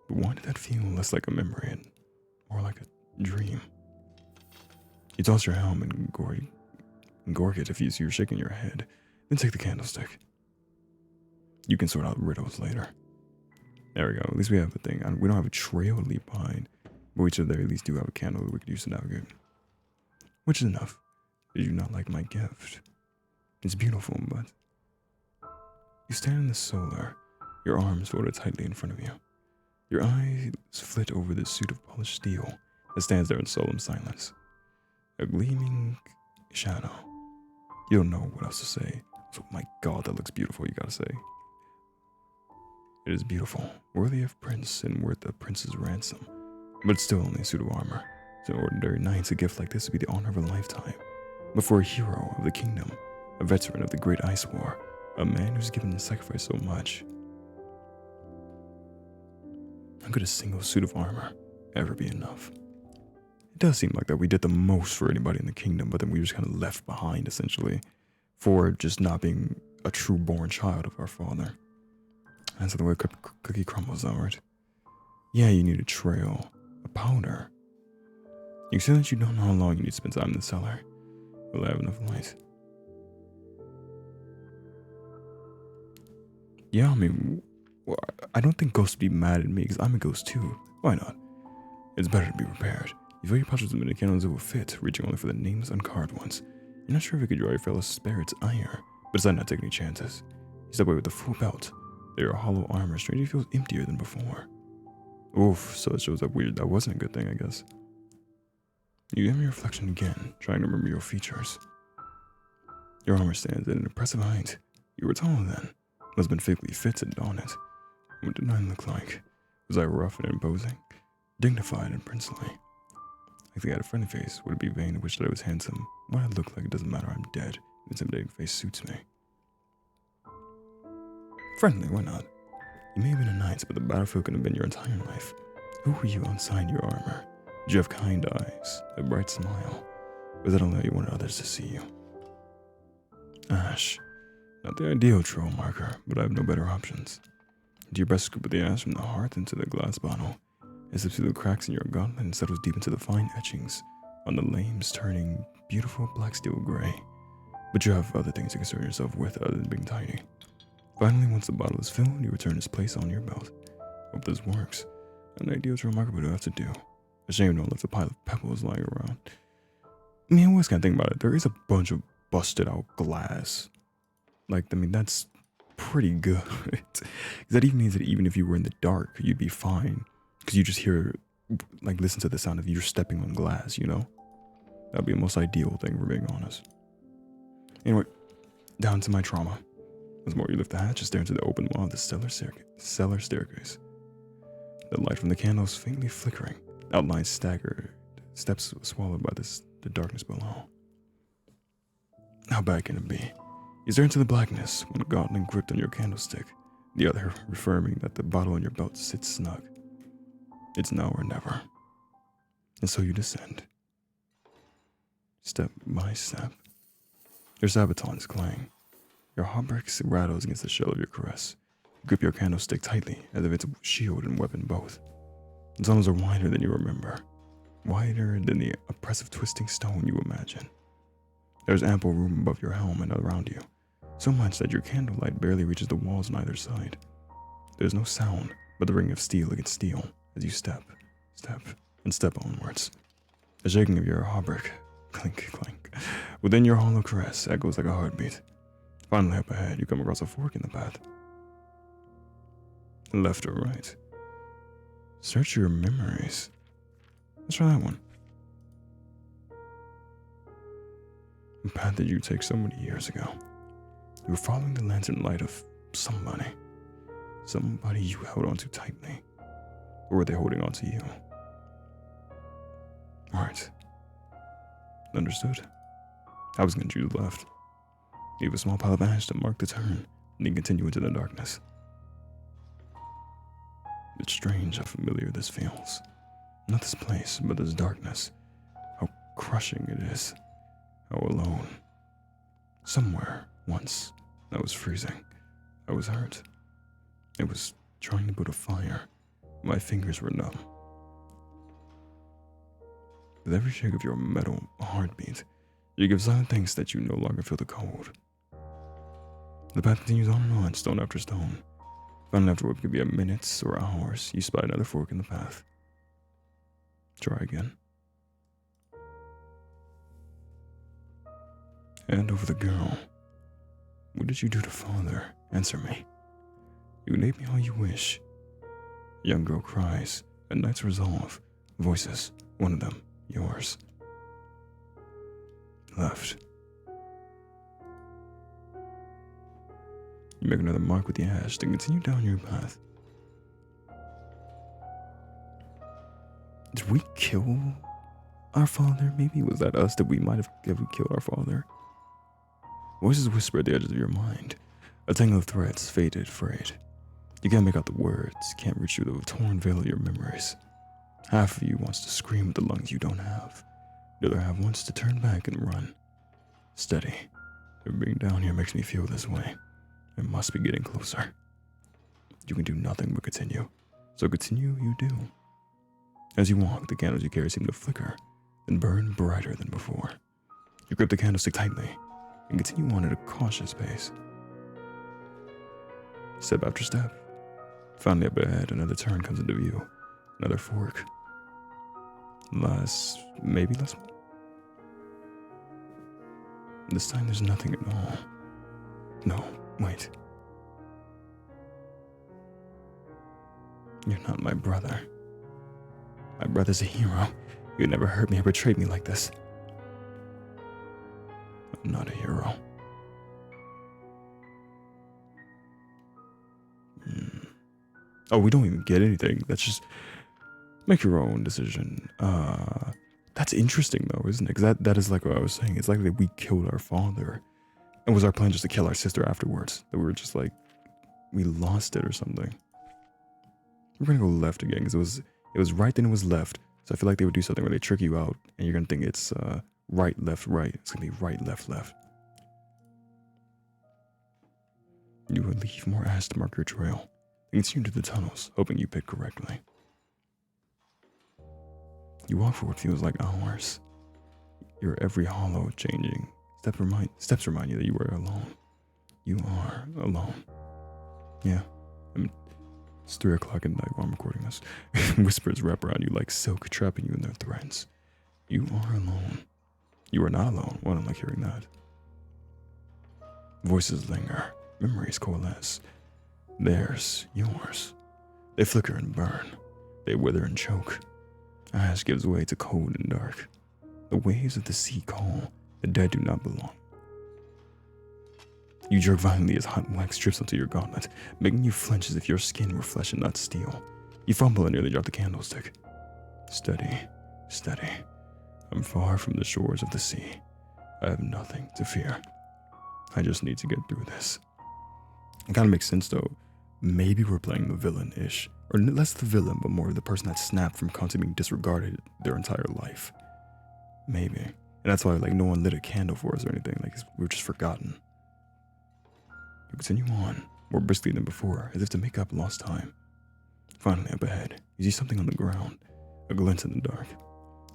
But why did that feel less like a memory and more like a dream? You toss your helm and gorg it if you're shaking your head. Then take the candlestick. You can sort out riddles later. There we go. At least we have a thing. We don't have a trail to leave behind, but we should at least do have a candle that we could use to navigate. Which is enough. Did you not like my gift? It's beautiful, but you stand in the solar, your arms folded tightly in front of you. Your eyes flit over the suit of polished steel that stands there in solemn silence. A gleaming shadow. You don't know what else to say. So, my God, that looks beautiful, you gotta say. It is beautiful, worthy of prince and worth a prince's ransom. But it's still only a suit of armor. To an ordinary knight, a gift like this would be the honor of a lifetime. But for a hero of the kingdom, a veteran of the Great Ice War, a man who's given and sacrificed so much, how could a single suit of armor ever be enough? It does seem like that we did the most for anybody in the kingdom, but then we were just kind of left behind, essentially, for just not being a true born child of our father. That's the way cookie crumbles, though, right? Yeah, you need a trail, a powder. You say that you don't know how long you need to spend time in the cellar. Will I have enough light? Yeah, I mean, well, I don't think ghosts would be mad at me because I'm a ghost too. Why not? It's better to be prepared. You fill your pouches with many candles that will fit, reaching only for the nameless uncarved ones. You're not sure if you could draw your fellow spirits ire, but decide not to take any chances. You step away with a full belt. Their hollow armor strangely feels emptier than before. Oof, so it shows up weird. That wasn't a good thing, I guess. You examine your reflection again, trying to remember your features. Your armor stands at an impressive height. You were taller then. Must have been fakely fitted on it. What did I look like? Was I rough and imposing? Dignified and princely? If I had a friendly face, would it be vain to wish that I was handsome? What I look like, it doesn't matter, I'm dead. An intimidating face suits me. Friendly, why not? You may have been a knight, but the battlefield could have been your entire life. Who were you outside your armor? Did you have kind eyes, a bright smile? Or was that only how you wanted others to see you? Ash. Not the ideal troll marker, but I have no better options. Do your best scoop of the ash from the hearth into the glass bottle. It slips through the cracks in your gauntlet and settles deep into the fine etchings on the lames, turning beautiful black steel gray. But you have other things to concern yourself with other than being tiny. Finally, once the bottle is filled, you return its place on your belt. Hope this works. An ideal troll marker would have to do. A shame don't left a pile of pebbles lying around. I mean, I always kind of think about it. There is a bunch of busted out glass. Like, I mean, that's pretty good. That even means that even if you were in the dark, you'd be fine. Because you just hear, like, listen to the sound of you stepping on glass, you know? That'd be the most ideal thing, for being honest. Anyway, down to my trauma. Once more, you lift the hatch and stare into the open wall of the cellar staircase. The light from the candles faintly flickering. Outlines staggered, steps swallowed by the darkness below. How bad can it be? You stare into the blackness when a gauntlet gripped on your candlestick. the other affirming that the bottle in your belt sits snug. It's now or never. And so you descend, step by step. Your sabatons clang. Your hauberk rattles against the shell of your caress. You grip your candlestick tightly, as if it's shield and weapon both. The tunnels are wider than you remember, wider than the oppressive twisting stone you imagine. There's ample room above your helm and around you, so much that your candlelight barely reaches the walls on either side. There's no sound but the ring of steel against steel as you step, and step onwards. The shaking of your hauberk, clink, clink, within your hollow caress echoes like a heartbeat. Finally, up ahead, you come across a fork in the path. Left or right? Search your memories. Let's try that one. A path that you take so many years ago. You were following the lantern light of somebody. Somebody you held onto tightly. Or were they holding onto you? Right. Understood. I was going to choose left. Leave a small pile of ash to mark the turn, and then continue into the darkness. It's strange how familiar this feels. Not this place, but this darkness. How crushing it is. How alone. Somewhere, once, I was freezing. I was hurt. I was trying to build a fire. My fingers were numb. With every shake of your metal heartbeat, you give silent thanks that you no longer feel the cold. The path continues on and on, stone after stone. Finally, after what could be minutes or hours, you spot another fork in the path. Try again. Hand over the girl. What did you do to father? Answer me. You can name me all you wish. Young girl cries, a night's resolve. Voices, one of them, yours. Left. You make another mark with the ash, then continue down your path. Did we kill our father? Maybe was that us that we might have killed our father? Voices whisper at the edges of your mind. A tangle of threads, faded, frayed. You can't make out the words, can't reach through the torn veil of your memories. Half of you wants to scream with the lungs you don't have. The other half wants to turn back and run. Steady. Being down here makes me feel this way. It must be getting closer. You can do nothing but continue. So continue you do. As you walk, the candles you carry seem to flicker, then burn brighter than before. You grip the candlestick tightly, and continue on at a cautious pace. Step after step. Finally up ahead, another turn comes into view. Another fork. Maybe less. This time there's nothing at all. No, wait. You're not my brother. My brother's a hero. You never hurt me or betrayed me like this. I'm not a hero. Oh, we don't even get anything. That's just make your own decision. That's interesting though, isn't it? Because that is like what I was saying. It's like that we killed our father. And was our plan just to kill our sister afterwards? That we were just like, we lost it or something. We're gonna go left again because it was right then it was left. So I feel like they would do something where they trick you out and you're gonna think it's right, left, right. It's gonna be right, left, left. You would leave more ash to mark your trail. And continue to the tunnels, hoping you pick correctly. You walk for what feels like hours. Your every hollow changing. Steps remind you that you are alone. You are alone. Yeah. It's 3 o'clock at night while I'm recording this. Whispers wrap around you like silk, trapping you in their threads. You are alone. You are not alone. Well, I don't like hearing that. Voices linger. Memories coalesce. Theirs, yours. They flicker and burn. They wither and choke. Ash gives way to cold and dark. The waves of the sea call. The dead do not belong. You jerk violently as hot wax drips onto your gauntlet, making you flinch as if your skin were flesh and not steel. You fumble and nearly drop the candlestick. Steady, steady. I'm far from the shores of the sea. I have nothing to fear. I just need to get through this. It kind of makes sense though. maybe we're playing the villain-ish. Or less the villain, but more the person that snapped from constantly being disregarded their entire life. Maybe. And that's why, like, no one lit a candle for us or anything. Like, we were just forgotten. You continue on, more briskly than before, as if to make up lost time. Finally, up ahead, you see something on the ground, a glint in the dark.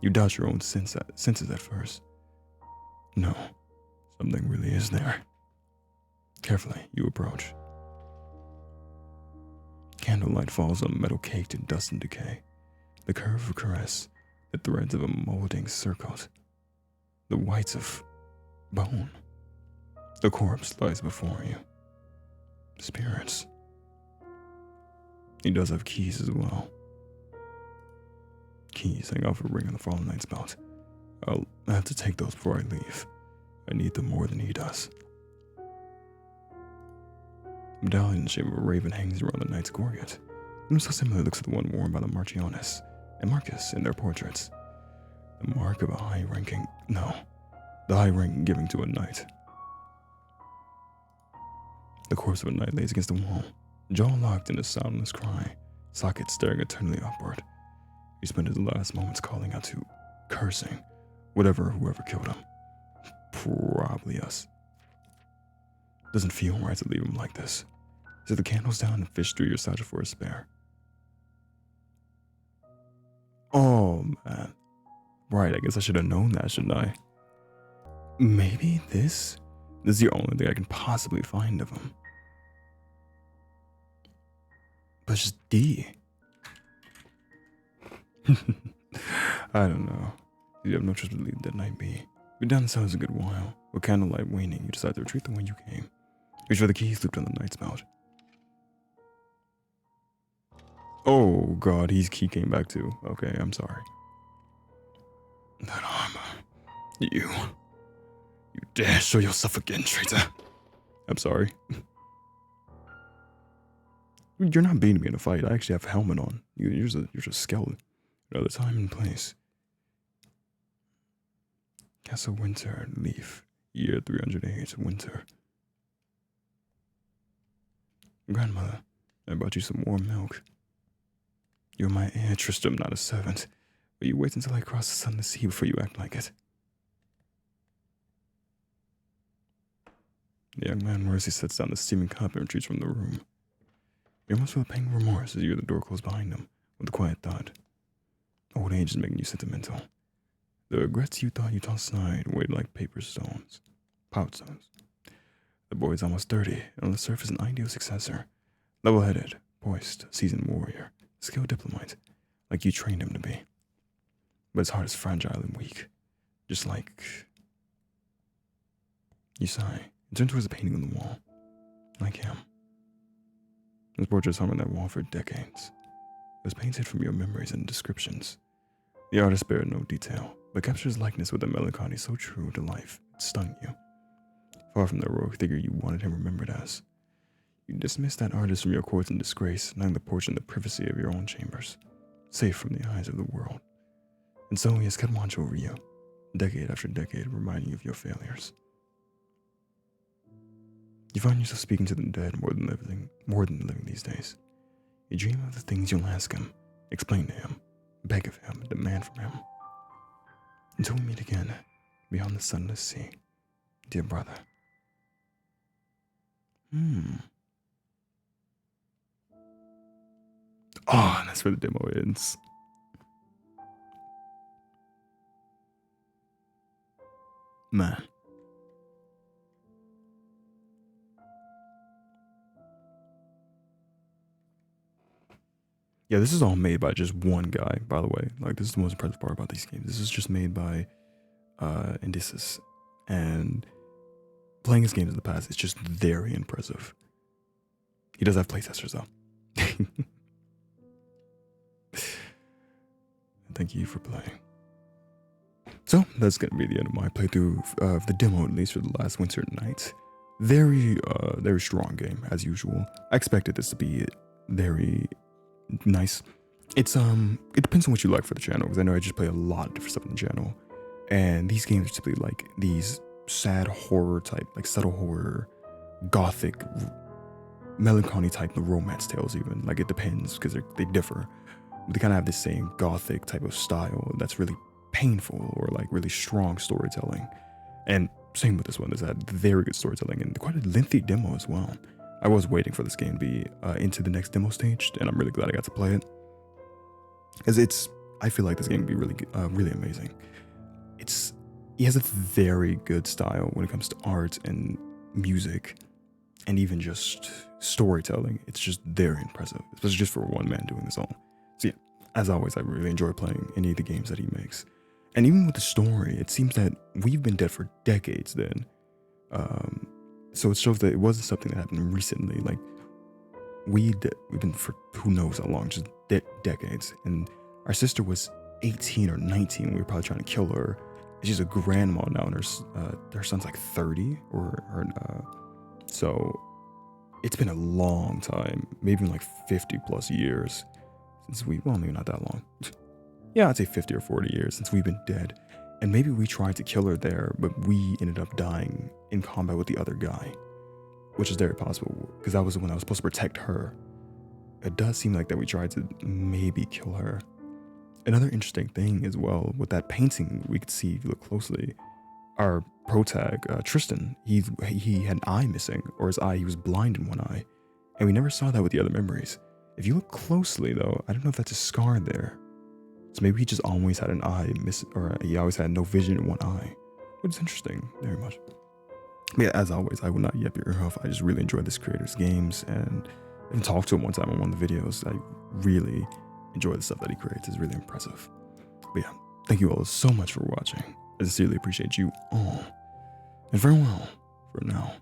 You doubt your own senses at first. No, something really is there. Carefully, you approach. Candlelight falls on metal caked in dust and decay. The curve of a caress, the threads of a molding circlet, the whites of bone. The corpse lies before you. Spirits. He does have keys as well. Keys hang off a ring on the fallen knight's belt. I'll have to take those before I leave. I need them more than he does. A medallion in the shape of a raven hangs around the knight's gorget. It so similar looks to the one worn by the Marchioness and Marcus in their portraits. The mark of a the high rank giving to a knight. The corpse of a knight lays against the wall, jaw locked in a soundless cry, socket staring eternally upward. He spent his last moments calling out to, cursing, whoever killed him. Probably us. Doesn't feel right to leave him like this. Set the candles down and fish through your satchel for a spare. Oh, man. Right, I guess I should have known that, shouldn't I? Maybe this is the only thing I can possibly find of him. But it's just D. I don't know. You have no choice but to leave that night be. You've done so a good while. With candlelight waning, you decide to retreat the way you came. Reach for the keys looped on the knight's belt. Oh god, he came back too. Okay, I'm sorry. That armor. You dare show yourself again, traitor. I'm sorry. You're not beating me in a fight. I actually have a helmet on. You're just skeleton. Another time and place. Castle Winter, Leaf, year 308, winter. Grandmother, I brought you some warm milk. You're my heir, Tristram, not a servant. But you wait until I cross the sunless sea before you act like it. The young man mercy sets down the steaming cup and retreats from the room. You almost feel a pang of remorse as you hear the door close behind him, with a quiet thud. Old age is making you sentimental. The regrets you thought you tossed aside weighed like paper stones, pout stones. The boy is almost 30, and on the surface an ideal successor. Level-headed, poised, seasoned warrior, skilled diplomat, like you trained him to be. But his heart is fragile and weak, just like... You sigh, and turn towards the painting on the wall. Like him. His portrait hung on that wall for decades. It was painted from your memories and descriptions. The artist spared no detail, but captured his likeness with a melancholy so true to life, it stung you. Far from the heroic figure you wanted him remembered as. You dismissed that artist from your courts in disgrace and hung the portrait in the privacy of your own chambers, safe from the eyes of the world. And so he has kept watch over you, decade after decade, reminding you of your failures. You find yourself speaking to the dead more than living these days. You dream of the things you'll ask him, explain to him, beg of him, demand from him. Until we meet again, beyond the sunless sea, dear brother. Oh, and that's where the demo ends. Man. Yeah, this is all made by just one guy, by the way. Like, this is the most impressive part about these games. This is just made by Indicis. And playing his games in the past, it's just very impressive. He does have playtesters, though. Thank you for playing. So, that's going to be the end of my playthrough of the demo, at least for the last Winter Night. Very strong game, as usual. I expected this to be very... nice. It depends on what you like for the channel, because I know I just play a lot of different stuff on the channel, and these games are typically like these sad horror type, like subtle horror, gothic melancholy type of romance tales even. Like it depends because they differ. But they kind of have the same gothic type of style that's really painful or like really strong storytelling. And same with this one, there's that very good storytelling and quite a lengthy demo as well. I was waiting for this game to be into the next demo stage, and I'm really glad I got to play it. Because I feel like this game would be really amazing. He has a very good style when it comes to art and music, and even just storytelling. It's just very impressive, especially just for one man doing this all. So yeah, as always, I really enjoy playing any of the games that he makes. And even with the story, it seems that we've been dead for decades then. So it shows that it wasn't something that happened recently. Like, we've been for who knows how long, just decades. And our sister was 18 or 19 when we were probably trying to kill her. She's a grandma now, and her son's like 30 so it's been a long time, maybe like 50 plus years since well, maybe not that long. Yeah, I'd say 50 or 40 years since we've been dead. And maybe we tried to kill her there, but we ended up dying in combat with the other guy, which is very possible because that was when I was supposed to protect her. It does seem like that we tried to maybe kill her. Another interesting thing as well, with that painting, we could see if you look closely, our protag, Tristan, he had an eye missing, or he was blind in one eye. And we never saw that with the other memories. If you look closely though, I don't know if that's a scar there. So maybe he just always had an eye or he always had no vision in one eye, which is interesting very much. But yeah, as always, I will not yep your ear off. I just really enjoy this creator's games, and even talked to him one time on one of the videos. I really enjoy the stuff that he creates. It's really impressive. But yeah, thank you all so much for watching. I sincerely appreciate you all. And farewell for now.